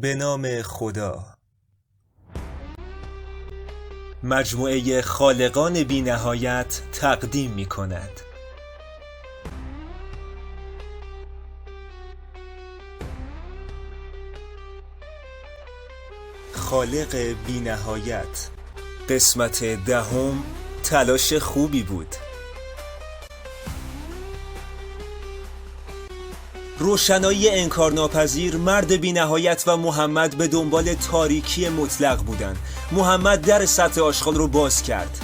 به نام خدا. مجموعه خالقان بی نهایت تقدیم می کند. خالق بی نهایت. قسمت 10. تلاش خوبی بود. روشنایی انکارناپذیر، مرد بی نهایت و محمد به دنبال تاریکی مطلق بودند. محمد در سطح آشغال رو باز کرد.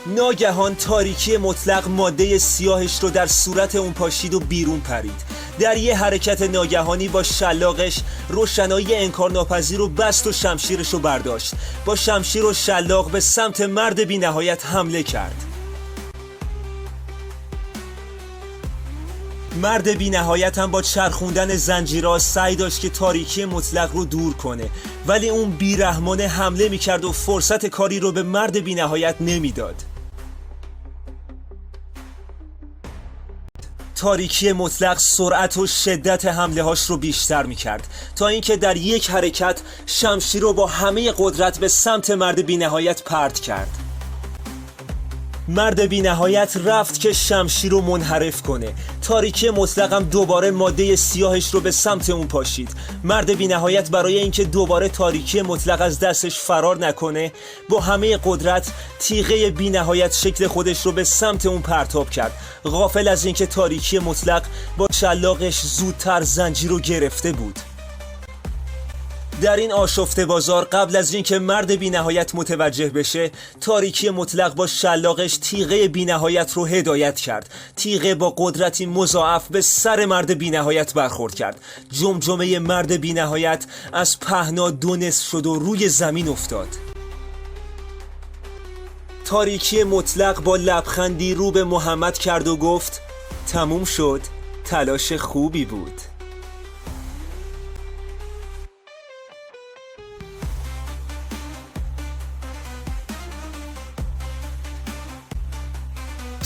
ناگهان تاریکی مطلق ماده سیاهش رو در صورت اون پاشید و بیرون پرید. در یه حرکت ناگهانی با شلاقش روشنایی انکارناپذیر رو بست و شمشیرش رو برداشت. با شمشیر و شلاق به سمت مرد بی نهایت حمله کرد. مرد بی نهایت هم با چرخوندن زنجیرها سعی داشت که تاریکی مطلق رو دور کنه، ولی اون بیرحمانه حمله میکرد و فرصت کاری رو به مرد بی نهایت نمیداد. تاریکی مطلق سرعت و شدت حمله هاش رو بیشتر میکرد تا اینکه در یک حرکت شمشیر رو با همه قدرت به سمت مرد بی نهایت پرت کرد. مرد بی نهایت رفت که شمشیر رو منحرف کنه. تاریکی مطلق هم دوباره ماده سیاهش رو به سمت اون پاشید. مرد بی نهایت برای اینکه دوباره تاریکی مطلق از دستش فرار نکنه با همه قدرت تیغه بی نهایت شکل خودش رو به سمت اون پرتاب کرد، غافل از اینکه تاریکی مطلق با شلاقش زودتر زنجیر رو گرفته بود. در این آشفته بازار قبل از اینکه مرد بی نهایت متوجه بشه، تاریکی مطلق با شلاقش تیغه بی نهایت رو هدایت کرد. تیغه با قدرتی مضاعف به سر مرد بی نهایت برخورد کرد. جمجمه مرد بی نهایت از پهنا دو نصف شد و روی زمین افتاد. تاریکی مطلق با لبخندی رو به محمد کرد و گفت: تموم شد، تلاش خوبی بود.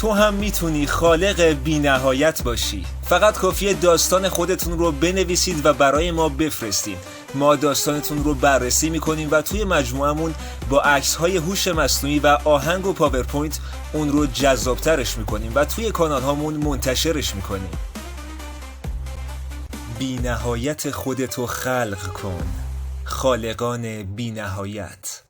تو هم میتونی خالق بی نهایت باشی. فقط کافیه داستان خودتون رو بنویسید و برای ما بفرستید. ما داستانتون رو بررسی میکنیم و توی مجموعمون با عکس‌های هوش مصنوعی و آهنگ و پاورپوینت اون رو جذابترش میکنیم و توی کانال هامون منتشرش میکنیم. بی نهایت خودتو خلق کن. خالقان بی نهایت.